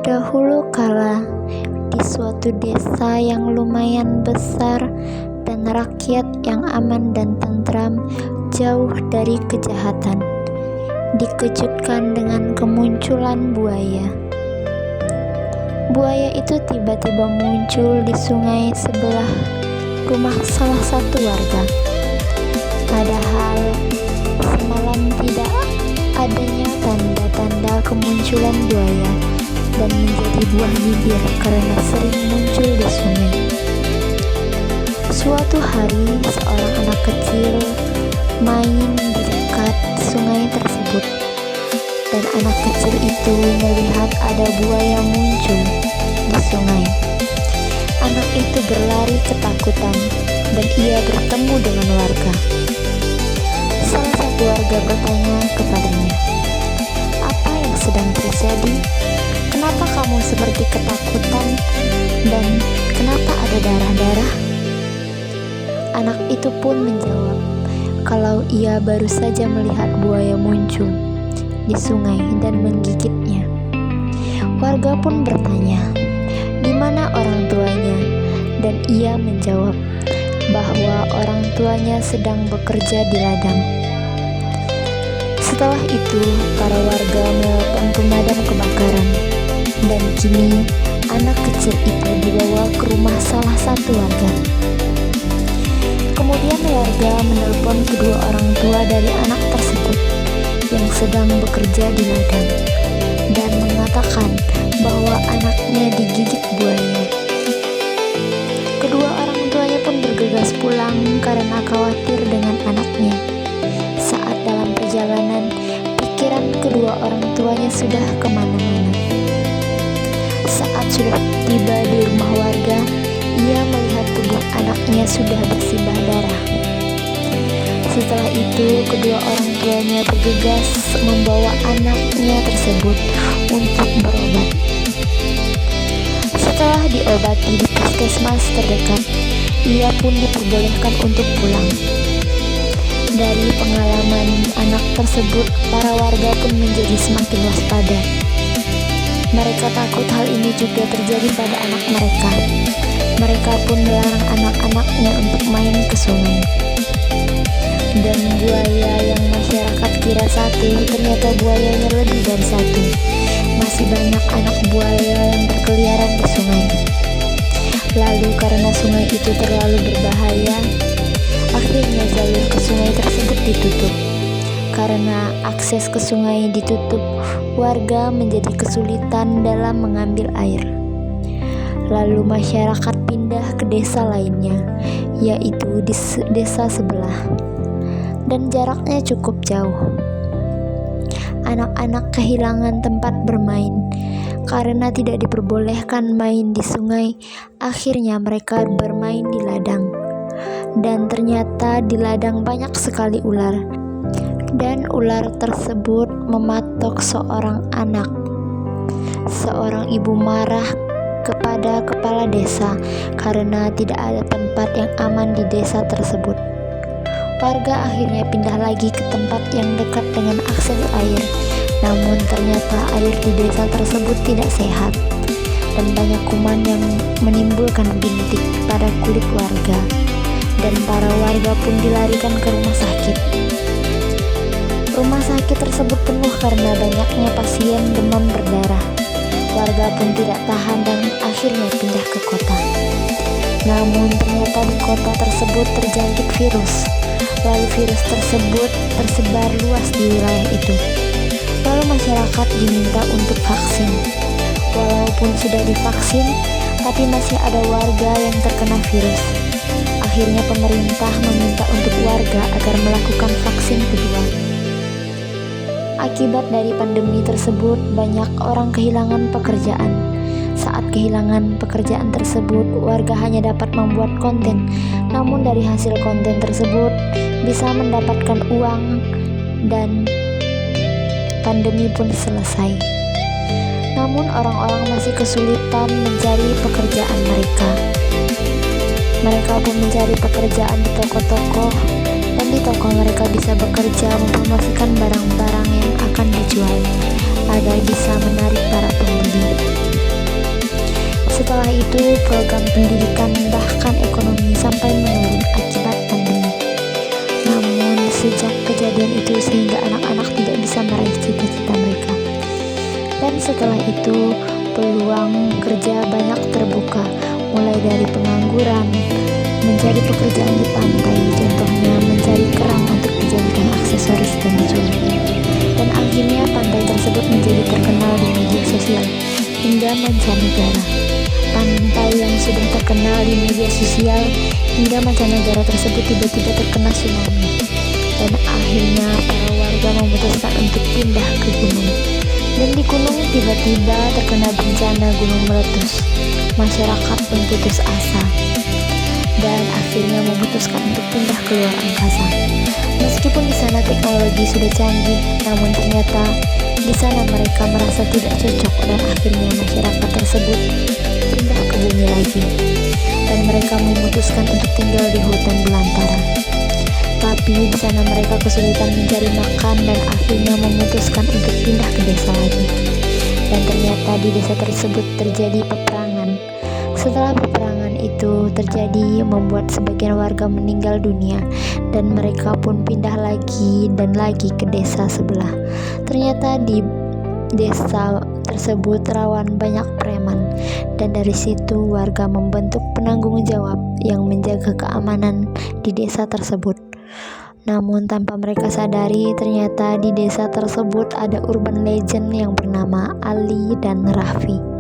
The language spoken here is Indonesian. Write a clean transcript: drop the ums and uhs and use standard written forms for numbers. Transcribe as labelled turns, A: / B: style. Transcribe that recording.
A: Dahulu kala, di suatu desa yang lumayan besar dan rakyat yang aman dan tentram, jauh dari kejahatan, dikejutkan dengan kemunculan buaya. Buaya itu tiba-tiba muncul di sungai sebelah rumah salah satu warga. Padahal semalam tidak adanya tanda-tanda kemunculan buaya dan menjadi buah bibir karena sering muncul di sungai. Suatu hari, seorang anak kecil main di dekat sungai tersebut, dan anak kecil itu melihat ada buaya muncul di sungai. Anak itu berlari ketakutan dan ia bertemu dengan warga. Salah satu warga bertanya kepadanya, "Apa yang sedang terjadi? Kenapa kamu seperti ketakutan dan kenapa ada darah-darah?" Anak itu pun menjawab kalau ia baru saja melihat buaya muncul di sungai dan menggigitnya. Warga pun bertanya, "Di mana orang tuanya?" Dan ia menjawab bahwa orang tuanya sedang bekerja di ladang. Setelah itu, para warga menelpon pemadam kebakaran, dan kini anak kecil itu dibawa ke rumah salah satu warga. Kemudian warga menelpon kedua orang tua dari anak tersebut yang sedang bekerja di ladang dan mengatakan bahwa anaknya digigit buaya. Kedua orang tuanya pun bergegas pulang karena khawatir dengan anaknya. Saat dalam perjalanan, pikiran kedua orang tuanya sudah kemana-mana. Saat sudah tiba di rumah warga, ia melihat tubuh anaknya sudah bersimbah darah. Setelah itu, kedua orang tuanya bergegas membawa anaknya tersebut untuk berobat. Setelah diobati di puskesmas terdekat, ia pun diperbolehkan untuk pulang. Dari pengalaman anak tersebut, para warga pun menjadi semakin waspada. Mereka takut hal ini juga terjadi pada anak mereka. Mereka pun melarang anak-anaknya untuk main ke sungai. Dan buaya yang masyarakat kira satu, ternyata buayanya lebih dari satu. Masih banyak anak buaya yang berkeliaran di sungai. Lalu karena sungai itu terlalu berbahaya, akhirnya jalur ke sungai tersebut ditutup. Karena akses ke sungai ditutup, warga menjadi kesulitan dalam mengambil air. Lalu masyarakat pindah ke desa lainnya, yaitu di desa sebelah, dan jaraknya cukup jauh. Anak-anak kehilangan tempat bermain karena tidak diperbolehkan main di sungai. Akhirnya mereka bermain di ladang, dan ternyata di ladang banyak sekali ular, dan ular tersebut mematok seorang anak. Seorang ibu marah kepada kepala desa karena tidak ada tempat yang aman di desa tersebut. Warga akhirnya pindah lagi ke tempat yang dekat dengan akses air. Namun ternyata air di desa tersebut tidak sehat, dan banyak kuman yang menimbulkan bintik pada kulit warga, dan para warga pun dilarikan ke rumah sakit. Rumah sakit tersebut penuh karena banyaknya pasien demam berdarah. Warga pun tidak tahan dan akhirnya pindah ke kota. Namun ternyata di kota tersebut terjangkit virus. Lalu virus tersebut tersebar luas di wilayah itu. Lalu masyarakat diminta untuk vaksin. Walaupun sudah divaksin, tapi masih ada warga yang terkena virus. Akhirnya pemerintah meminta untuk warga agar melakukan vaksin kedua. Akibat dari pandemi tersebut, banyak orang kehilangan pekerjaan. Saat kehilangan pekerjaan tersebut, warga hanya dapat membuat konten. Namun dari hasil konten tersebut bisa mendapatkan uang, dan pandemi pun selesai. Namun orang-orang masih kesulitan mencari pekerjaan mereka. Mereka pun mencari pekerjaan di toko-toko, dan di toko mereka bisa bekerja mempromosikan barang-barang yang akan dijual agar bisa menarik para pembeli. program pendidikan, bahkan ekonomi sampai menurun akibat pandemi. Namun sejak kejadian itu sehingga anak-anak tidak bisa meraih cita-cita mereka. Dan setelah itu peluang kerja banyak terbuka, mulai dari pengangguran, mencari pekerjaan di pantai, contohnya mencari kerang untuk dijadikan aksesoris dan dijual. Dan akhirnya pantai tersebut menjadi terkenal di media sosial hingga mancanegara. Pantai yang sudah terkenal di media sosial hingga mancanegara tersebut tiba-tiba terkena tsunami. Dan akhirnya para warga memutuskan untuk pindah ke gunung. Dan di gunung tiba-tiba terkena bencana gunung meletus. Masyarakat pun putus asa dan akhirnya memutuskan untuk pindah ke luar angkasa. Meskipun di sana teknologi sudah canggih, namun ternyata di sana mereka merasa tidak cocok dan akhirnya masyarakat tersebut pindah ke bumi lagi. Dan mereka memutuskan untuk tinggal di hutan belantara. Tapi di sana mereka kesulitan mencari makan dan akhirnya memutuskan untuk pindah ke desa lagi. Dan ternyata di desa tersebut terjadi peperangan. Setelah peperangan itu terjadi membuat sebagian warga meninggal dunia dan mereka pun pindah lagi dan lagi ke desa sebelah. Ternyata di desa tersebut rawan banyak preman dan dari situ warga membentuk penanggung jawab yang menjaga keamanan di desa tersebut. Namun tanpa mereka sadari ternyata di desa tersebut ada urban legend yang bernama Ali dan Raffi.